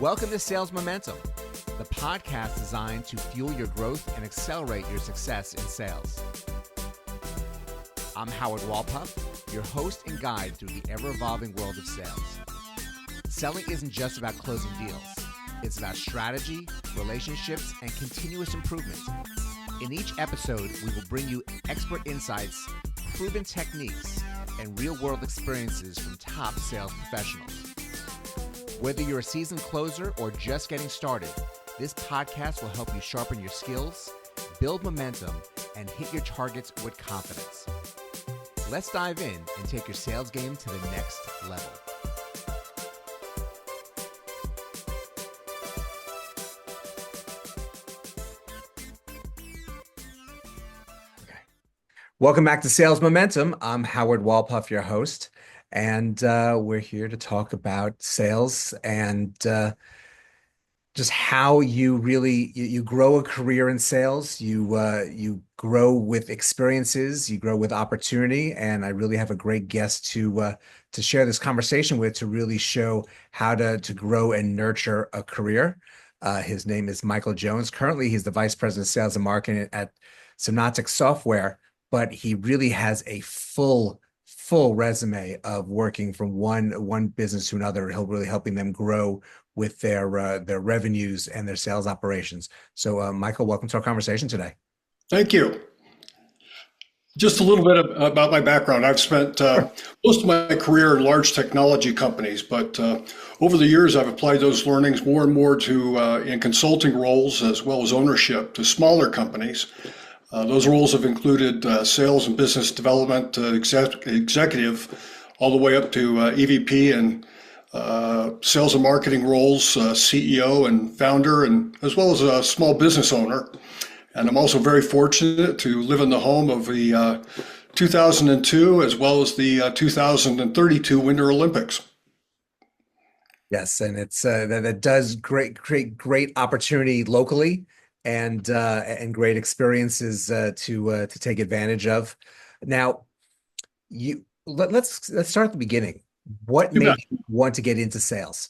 Welcome to Sales Momentum, the podcast designed to fuel your growth and accelerate your success in sales. I'm Howard Wolpoff, your host and guide through the ever-evolving world of sales. Selling isn't just about closing deals. It's about strategy, relationships, and continuous improvement. In each episode, we will bring you expert insights, proven techniques, and real-world experiences from top sales professionals. Whether you're a seasoned closer or just getting started, this podcast will help you sharpen your skills, build momentum, and hit your targets with confidence. Let's dive in and take your sales game to the next level. Welcome back to Sales Momentum. I'm Howard Wolpoff, your host, and we're here to talk about sales and just how you really you grow a career in sales. You grow with experiences, you grow with opportunity, and I really have a great guest to share this conversation with, to really show how to grow and nurture a career. His name is Michael Jones. Currently, he's the Vice President of Sales and Marketing at Synoptix Software. But he really has a full resume of working from one business to another, really helping them grow with their revenues and their sales operations. So, Michael, welcome to our conversation today. Thank you. Just a little bit about my background. I've spent most of my career in large technology companies, but over the years, I've applied those learnings more and more to in consulting roles as well as ownership to smaller companies. Those roles have included sales and business development executive, all the way up to EVP and sales and marketing roles, CEO and founder, and as well as a small business owner. And I'm also very fortunate to live in the home of the 2002 as well as the 2032 Winter Olympics. Yes, and it's that does create great opportunity locally. And great experiences to take advantage of. Now, let's start at the beginning. What made you want to get into sales?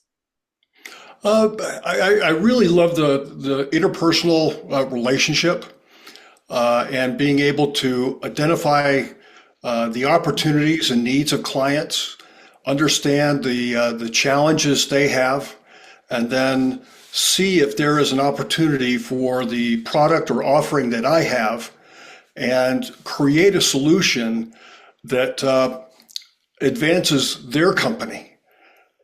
I really love the interpersonal relationship and being able to identify the opportunities and needs of clients, understand the challenges they have, and then see if there is an opportunity for the product or offering that I have and create a solution that advances their company.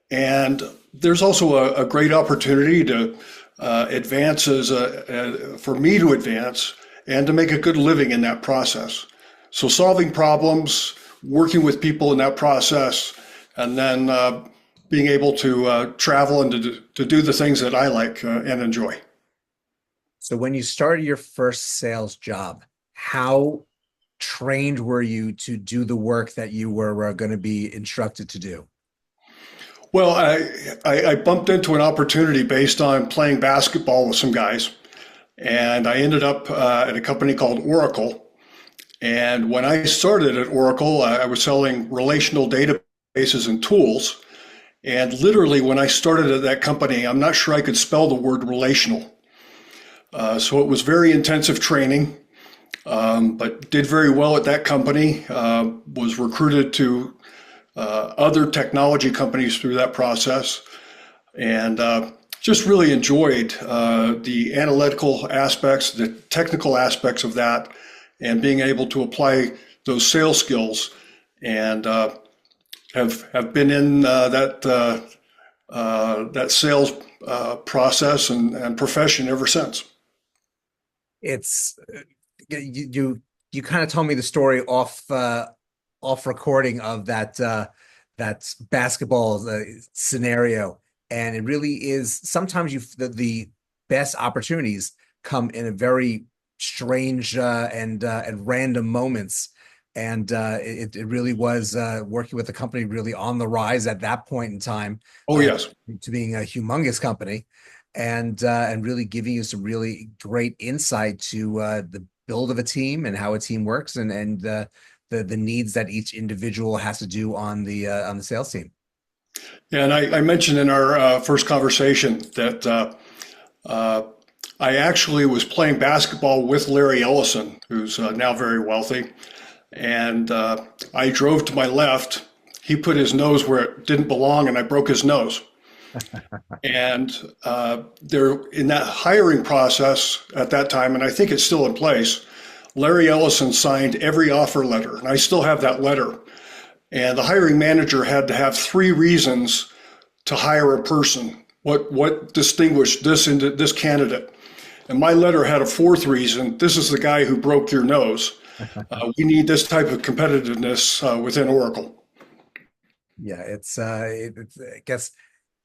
And there's also a great opportunity to advance for me to advance and to make a good living in that process. So solving problems, working with people in that process, and then being able to travel and to do the things that I like and enjoy. So when you started your first sales job, how trained were you to do the work that you were going to be instructed to do? Well, I bumped into an opportunity based on playing basketball with some guys. And I ended up at a company called Oracle. And when I started at Oracle, I was selling relational databases and tools. And literally, when I started at that company, I'm not sure I could spell the word relational. So it was very intensive training, but did very well at that company, was recruited to other technology companies through that process, and just really enjoyed the analytical aspects, the technical aspects of that, and being able to apply those sales skills and have been in that sales process and profession ever since. It's you kind of told me the story off recording of that basketball scenario, and it really is sometimes the best opportunities come in a very strange and random moments. And it really was working with a company really on the rise at that point in time. Oh, yes. To being a humongous company, and really giving you some really great insight to the build of a team and how a team works, and the needs that each individual has to do on the sales team. And I mentioned in our first conversation that uh, I actually was playing basketball with Larry Ellison, who's now very wealthy. And I drove to my left. He put his nose where it didn't belong, and I broke his nose. And there, in that hiring process at that time, and I think it's still in place, Larry Ellison signed every offer letter, and I still have that letter. And the hiring manager had to have three reasons to hire a person. What distinguished this candidate? And my letter had a fourth reason. This is the guy who broke your nose. We need this type of competitiveness within Oracle. Yeah, I guess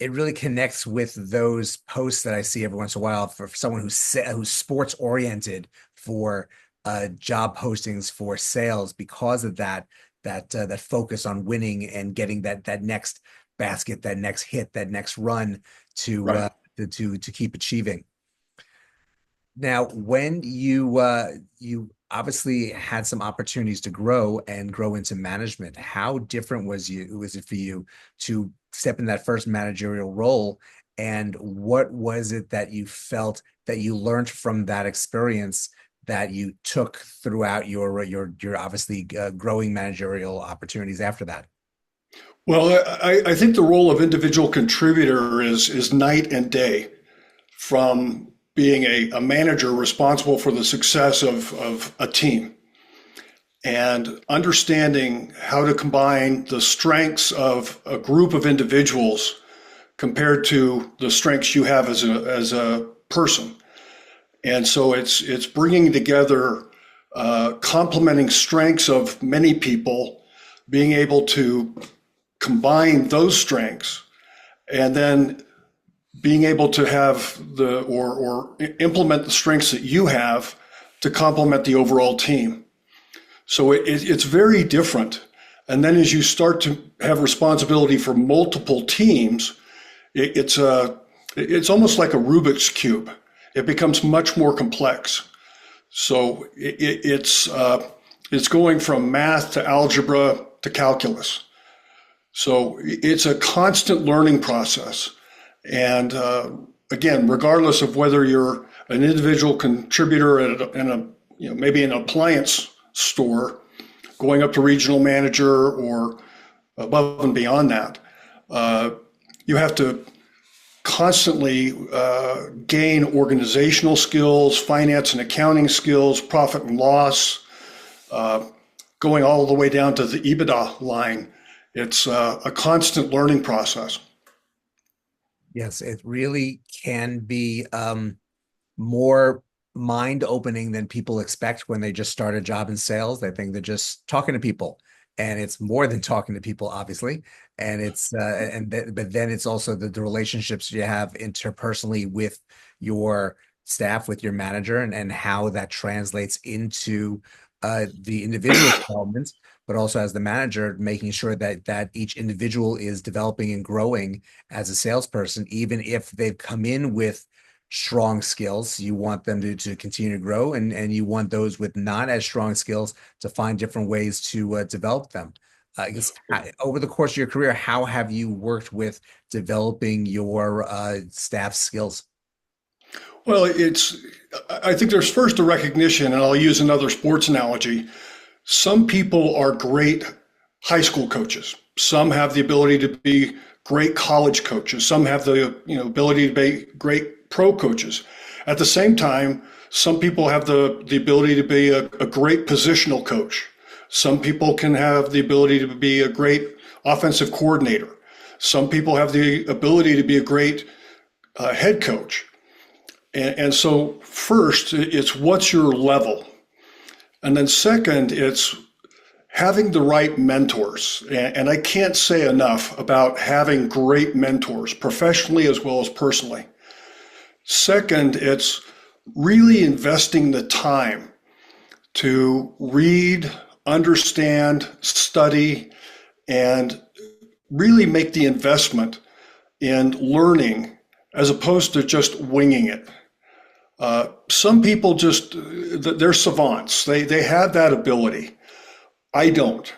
it really connects with those posts that I see every once in a while for someone who's sports oriented for job postings for sales because of that focus on winning and getting that next basket, that next hit, that next run to Right. to keep achieving. Now, when you obviously had some opportunities to grow and grow into management, how different was it for you to step in that first managerial role? And what was it that you felt that you learned from that experience that you took throughout your obviously growing managerial opportunities after that? Well, I think the role of individual contributor is night and day from being a manager responsible for the success of a team and understanding how to combine the strengths of a group of individuals compared to the strengths you have as a person. And so it's bringing together complementing strengths of many people, being able to combine those strengths, and then being able to have or implement the strengths that you have to complement the overall team. So it's very different. And then as you start to have responsibility for multiple teams, it's almost like a Rubik's cube. It becomes much more complex. So it's going from math to algebra to calculus. So it's a constant learning process. And again, regardless of whether you're an individual contributor in a maybe an appliance store, going up to regional manager or above and beyond that, you have to constantly gain organizational skills, finance and accounting skills, profit and loss, going all the way down to the EBITDA line. It's a constant learning process. Yes, it really can be more mind opening than people expect when they just start a job in sales. They think they're just talking to people, and it's more than talking to people, obviously. And but then it's also the relationships you have interpersonally with your staff, with your manager, and how that translates into the individual development, but also as the manager, making sure that each individual is developing and growing as a salesperson, even if they've come in with strong skills. You want them to continue to grow, and you want those with not as strong skills to find different ways to develop them. I guess over the course of your career, how have you worked with developing your staff skills? Well, I think there's first a recognition, and I'll use another sports analogy. Some people are great high school coaches. Some have the ability to be great college coaches. Some have the ability to be great pro coaches. At the same time, some people have the ability to be a great positional coach. Some people can have the ability to be a great offensive coordinator. Some people have the ability to be a great head coach. And so first, it's what's your level? And then second, it's having the right mentors. And I can't say enough about having great mentors, professionally as well as personally. Second, it's really investing the time to read, understand, study, and really make the investment in learning as opposed to just winging it. Some people they're savants. They have that ability. I don't.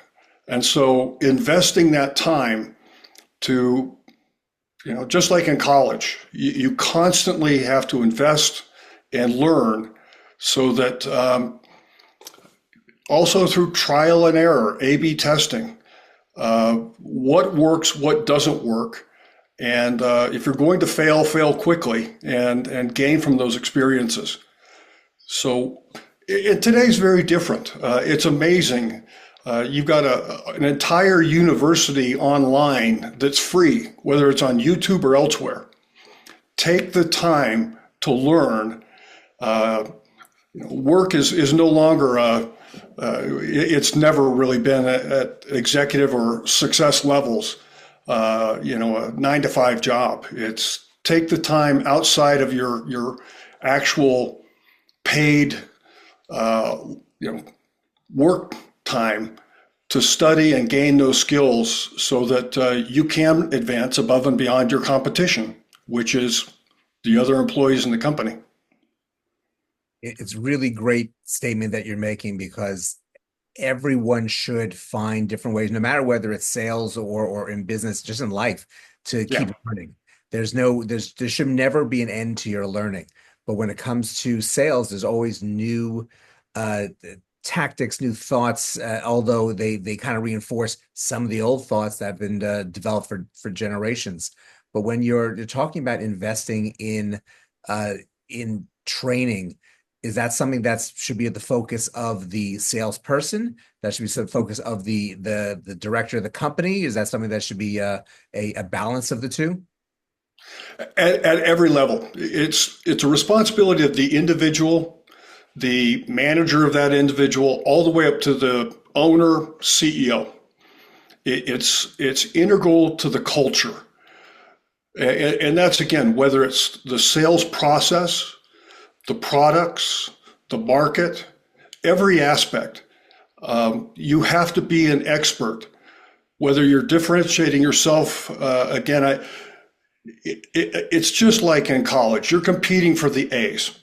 And so investing that time to, just like in college, you constantly have to invest and learn so that also through trial and error, A/B testing, what works, what doesn't work. And if you're going to fail, fail quickly and gain from those experiences. So today's very different. It's amazing. You've got an entire university online that's free, whether it's on YouTube or elsewhere. Take the time to learn. Work is no longer it's never really been at executive or success levels, a 9 to 5 job. It's take the time outside of your actual paid, work time to study and gain those skills so that you can advance above and beyond your competition, which is the other employees in the company. It's really great statement that you're making, because everyone should find different ways, no matter whether it's sales or in business, just in life, to Yeah. keep learning. There should never be an end to your learning. But when it comes to sales, there's always new uh, tactics, new thoughts, although they kind of reinforce some of the old thoughts that have been developed for generations. But when you're talking about investing in training, is that something that should be at the focus of the salesperson? That should be the focus of the director of the company? Is that something that should be a balance of the two? At every level, it's a responsibility of the individual, the manager of that individual, all the way up to the owner, CEO. It's integral to the culture. And that's, again, whether it's the sales process, the products, the market, every aspect. You have to be an expert, whether you're differentiating yourself. It's just like in college. You're competing for the A's.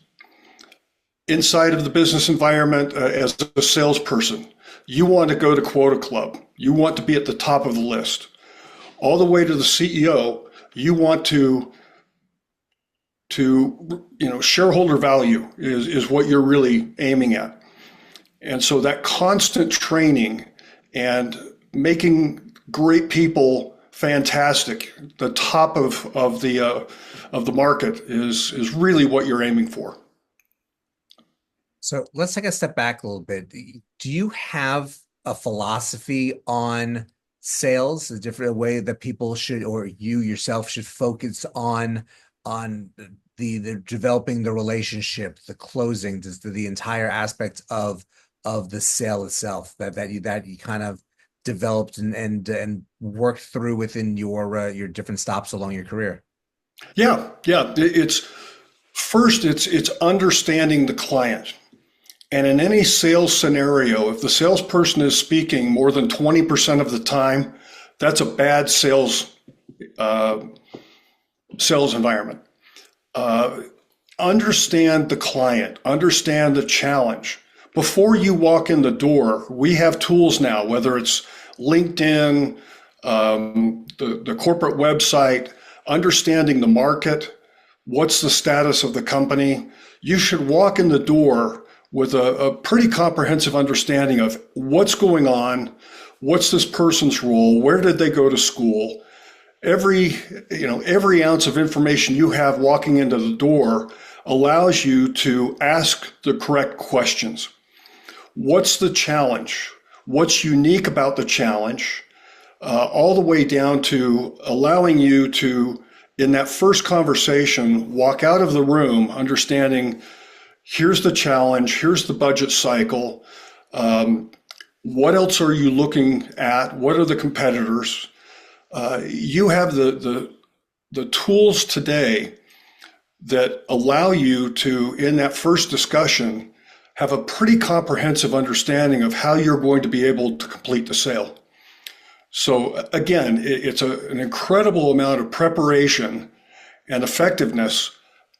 Inside of the business environment, as a salesperson, you want to go to quota club. You want to be at the top of the list. All the way to the CEO, you want to shareholder value is what you're really aiming at. And so that constant training and making great people fantastic, the top of the market is really what you're aiming for. So let's take a step back a little bit. Do you have a philosophy on sales, a different way that people should, or you yourself should focus on the developing the relationship, the closing, the entire aspect of the sale itself that you kind of developed and worked through within your different stops along your career? Yeah. It's understanding the client. And in any sales scenario, if the salesperson is speaking more than 20% of the time, that's a bad sales environment. Understand the client, understand the challenge. Before you walk in the door, we have tools now, whether it's LinkedIn, the corporate website, understanding the market, what's the status of the company. You should walk in the door with a pretty comprehensive understanding of what's going on, what's this person's role, where did they go to school. Every ounce of information you have walking into the door allows you to ask the correct questions. What's the challenge? What's unique about the challenge? All the way down to allowing you to, in that first conversation, walk out of the room understanding, here's the challenge, here's the budget cycle. What else are you looking at? What are the competitors? You have the tools today that allow you to, in that first discussion, have a pretty comprehensive understanding of how you're going to be able to complete the sale. So again, it's an incredible amount of preparation and effectiveness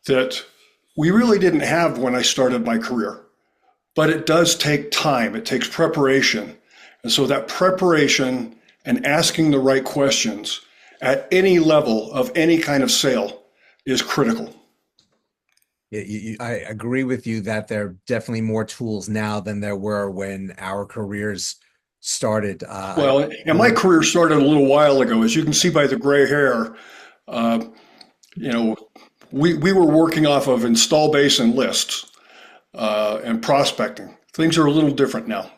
that we really didn't have when I started my career. But it does take time. It takes preparation. And so that preparation and asking the right questions at any level of any kind of sale is critical. I agree with you that there are definitely more tools now than there were when our careers started. Well, and my career started a little while ago. As you can see by the gray hair, uh, you know, we were working off of install base and lists and prospecting. Things are a little different now.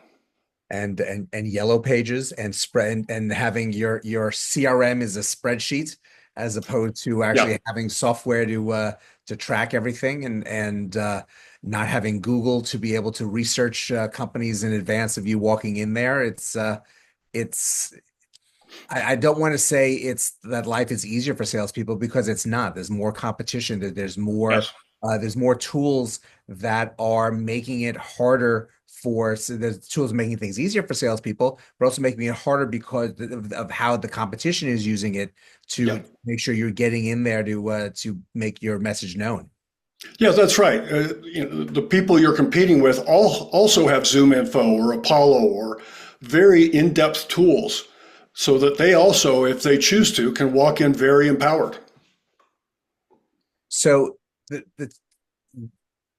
and yellow pages and spread and having your CRM is a spreadsheet as opposed to Yeah, actually having software to track everything and not having Google to be able to research companies in advance of you walking in there. It's I don't want to say it's that life is easier for salespeople because it's not. There's more competition. yes. There's more tools that are making it harder for. So there's tools making things easier for salespeople, but also making it harder because of how the competition is using it Yeah. to make sure you're getting in there to make your message known. Yeah, that's right. The people you're competing with also have Zoom Info or Apollo or very in-depth tools so that they also, if they choose to, can walk in very empowered. So the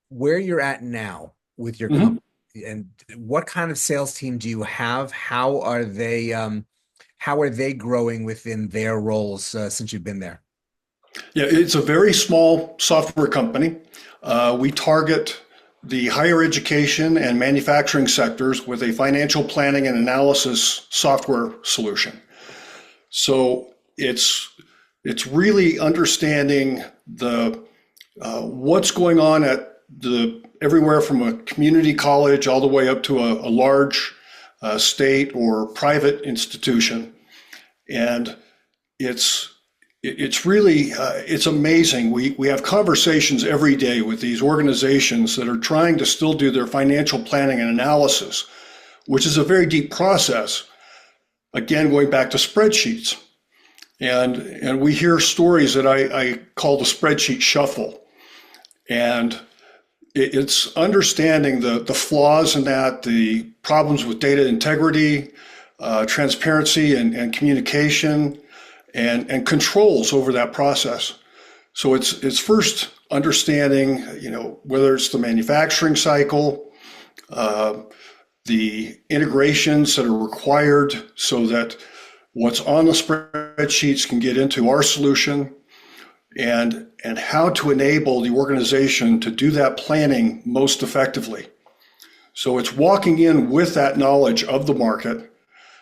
where you're at now with your Mhm. company and what kind of sales team do you have? How are they growing within their roles since you've been there? Yeah, it's a very small software company. We target the higher education and manufacturing sectors with a financial planning and analysis software solution. So it's really understanding the what's going on at the everywhere from a community college all the way up to a large state or private institution, and it's it's really it's amazing. We have conversations every day with these organizations that are trying to still do their financial planning and analysis, which is a very deep process. Again, going back to spreadsheets, and we hear stories that I call the spreadsheet shuffle, and it's understanding the flaws in that, the problems with data integrity, transparency, and communication, and controls over that process. So it's first understanding, whether it's the manufacturing cycle, uh, the integrations that are required so that what's on the spreadsheets can get into our solution, and how to enable the organization to do that planning most effectively. So it's walking in with that knowledge of the market.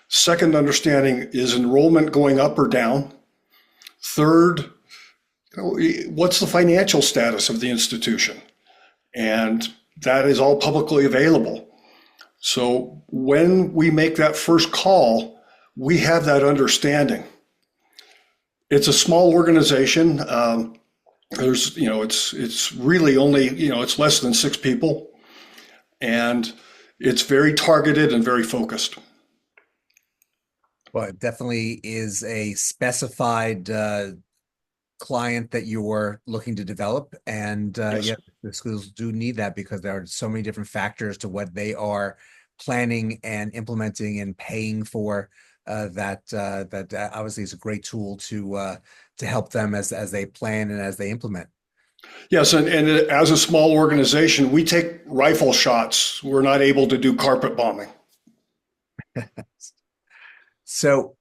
Second understanding is enrollment going up or down. Third, what's the financial status of the institution? And that is all publicly available. So when we make that first call, we have that understanding. It's a small organization. It's really only, it's less than 6 people, and it's very targeted and very focused. Well, it definitely is a specified client that you're looking to develop. And Yes. yeah, the schools do need that because there are so many different factors to what they are planning and implementing and paying for. That obviously is a great tool to help them as they plan and as they implement. Yes, and as a small organization, we take rifle shots. We're not able to do carpet bombing. So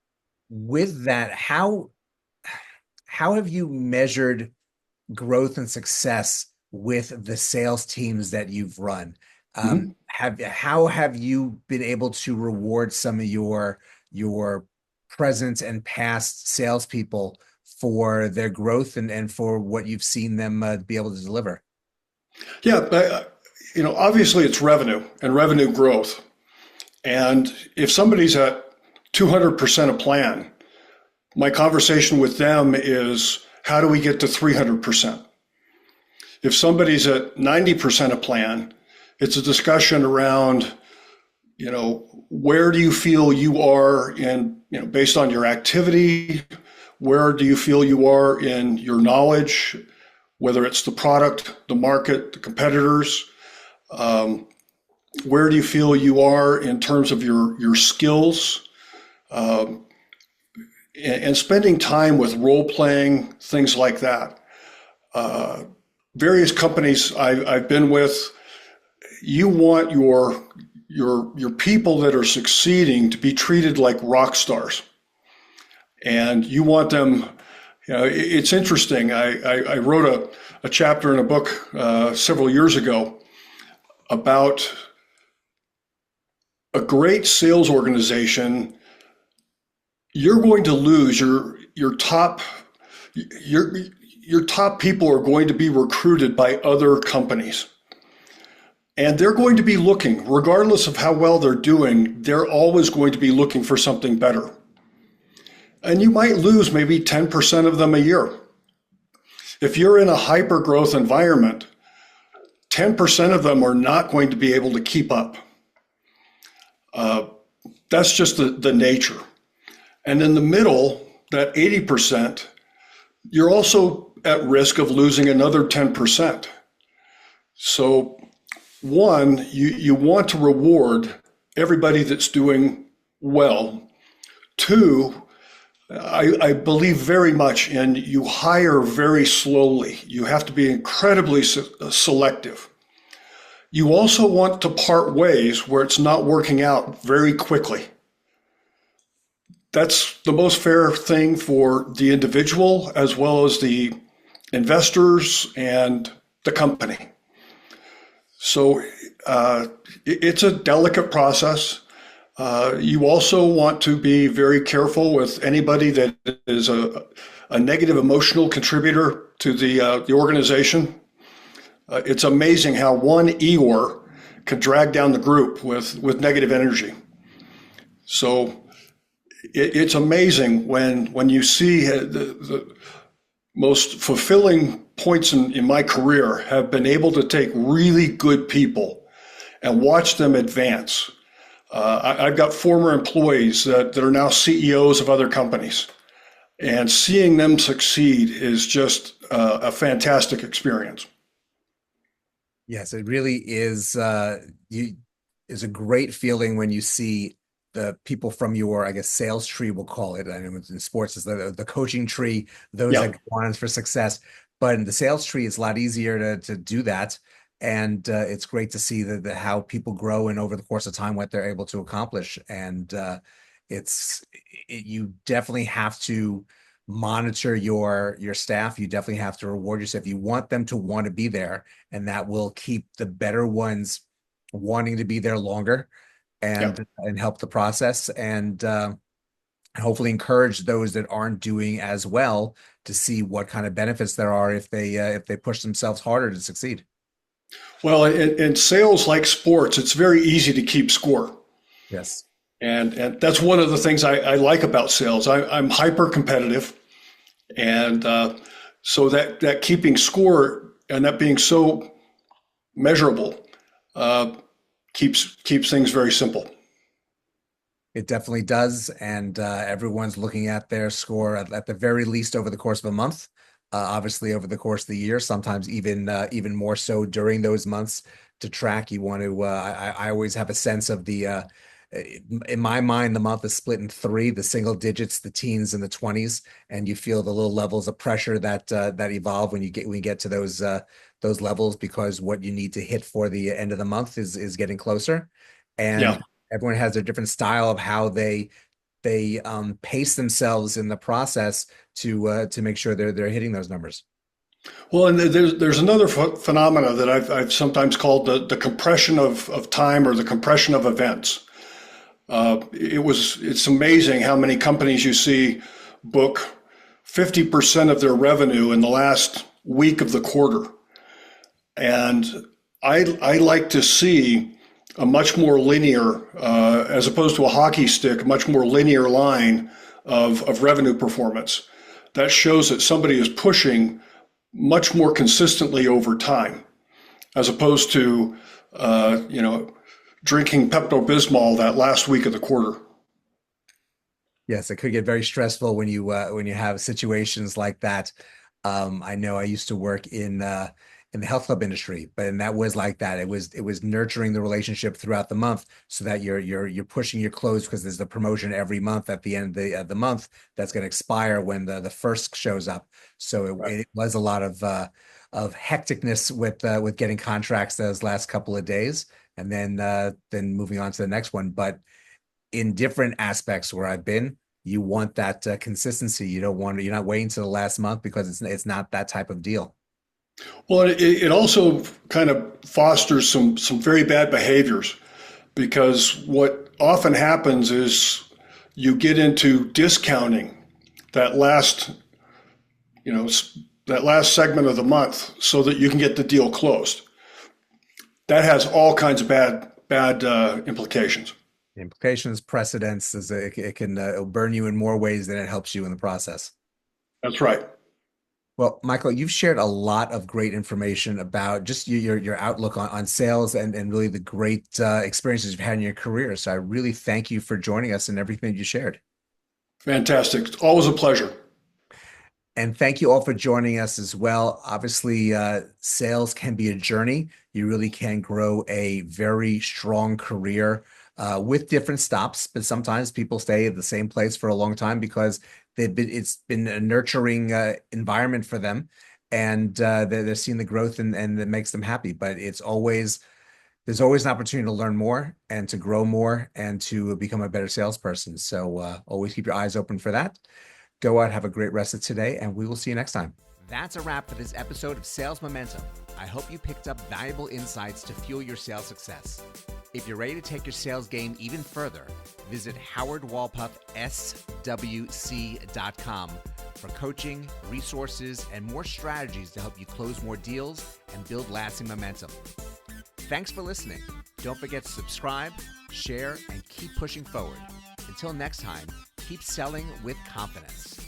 with that, how have you measured growth and success with the sales teams that you've run? Mhm. How have you been able to reward some of your present and past salespeople for their growth and for what you've seen them be able to deliver? Yeah, obviously it's revenue and revenue growth. And if somebody's at 200% a plan, my conversation with them is how do we get to 300%? If somebody's at 90% a plan, it's a discussion around, where do you feel you are in, based on your activity, where do you feel you are in your knowledge, whether it's the product, the market, the competitors, where do you feel you are in terms of your skills? Um, and spending time with role playing, things like that. Uh, Various companies I've been with, you want your people that are succeeding to be treated like rock stars, and you want them. You know, it's interesting. I wrote a chapter in a book several years ago about a great sales organization. You're going to lose your your top people are going to be recruited by other companies. And they're going to be looking, regardless of how well they're doing, they're always going to be looking for something better. And you might lose maybe 10% of them a year. If you're in a hyper growth environment, 10% of them are not going to be able to keep up. Uh, that's just the nature. And in the middle, that 80%, you're also at risk of losing another 10%. So one, you want to reward everybody that's doing well. Two, I believe very much in you hire very slowly. You have to be incredibly selective. You also want to part ways where it's not working out very quickly. That's the most fair thing for the individual as well as the investors and the company. So it's a delicate process. You also want to be very careful with anybody that is a negative emotional contributor to the organization. It's amazing how one Eeyore can drag down the group with negative energy. So it's amazing when you see the most fulfilling points in my career have been able to take really good people and watch them advance. I've got former employees that are now CEOs of other companies, and seeing them succeed is just a fantastic experience. Yes, it really is. You is a great feeling when you see the people from your, I guess, sales tree, we'll call it. I know in sports is the coaching tree, those Yeah, that go on for success. But in the sales tree, it's a lot easier to do that. And it's great to see the how people grow and over the course of time what they're able to accomplish. And it's you definitely have to monitor your staff. You definitely have to reward yourself. You want them to want to be there, and that will keep the better ones wanting to be there longer yeah. and help the process and hopefully encourage those that aren't doing as well to see what kind of benefits there are if they push themselves harder to succeed. Well, in sales like sports, it's very easy to keep score. Yes. And that's one of the things I like about sales. I'm hyper competitive. And so that keeping score and that being so measurable keeps things very simple. It definitely does, and everyone's looking at their score at the very least over the course of a month. Obviously, over the course of the year, sometimes even more so during those months to track. You want to. I always have a sense of in my mind, the month is split in three: the single digits, the teens, and the 20s, and you feel the little levels of pressure that evolve when you get to those levels because what you need to hit for the end of the month is getting closer, Yeah. and everyone has a different style of how they pace themselves in the process to make sure they're hitting those numbers. Well, and there's another phenomena that I've sometimes called the compression of time or the compression of events. It's amazing how many companies you see book 50% of their revenue in the last week of the quarter. And I like to see a much more linear, as opposed to a hockey stick, a much more linear line of revenue performance. That shows that somebody is pushing much more consistently over time, as opposed to, drinking Pepto-Bismol that last week of the quarter. Yes, it could get very stressful when you have situations like that. I know I used to work in the health club industry, but and that was like that. It was nurturing the relationship throughout the month so that you're pushing your close because there's the promotion every month at the end of the month that's going to expire when the first shows up. So Right. it was a lot of hecticness with getting contracts those last couple of days, and then moving on to the next one. But in different aspects where I've been, you want that consistency. You don't want you're not waiting to the last month because it's not that type of deal. Well, it also kind of fosters some very bad behaviors because what often happens is you get into discounting that last, you know, that last segment of the month so that you can get the deal closed. That has all kinds of bad implications. The implications, precedents, it can it'll burn you in more ways than it helps you in the process. That's right. Well, Michael, you've shared a lot of great information about just your outlook on sales and really the great experiences you've had in your career. So I really thank you for joining us and everything you shared. Fantastic. It's always a pleasure. And thank you all for joining us as well. Obviously, sales can be a journey. You really can grow a very strong career with different stops, but sometimes people stay at the same place for a long time because it's been a nurturing environment for them, and they're seeing the growth and that makes them happy. But there's always an opportunity to learn more and to grow more and to become a better salesperson. So always keep your eyes open for that. Go out, have a great rest of today, and we will see you next time. That's a wrap for this episode of Sales Momentum. I hope you picked up valuable insights to fuel your sales success. If you're ready to take your sales game even further, visit howardwalpuffswc.com for coaching, resources, and more strategies to help you close more deals and build lasting momentum. Thanks for listening. Don't forget to subscribe, share, and keep pushing forward. Until next time, keep selling with confidence.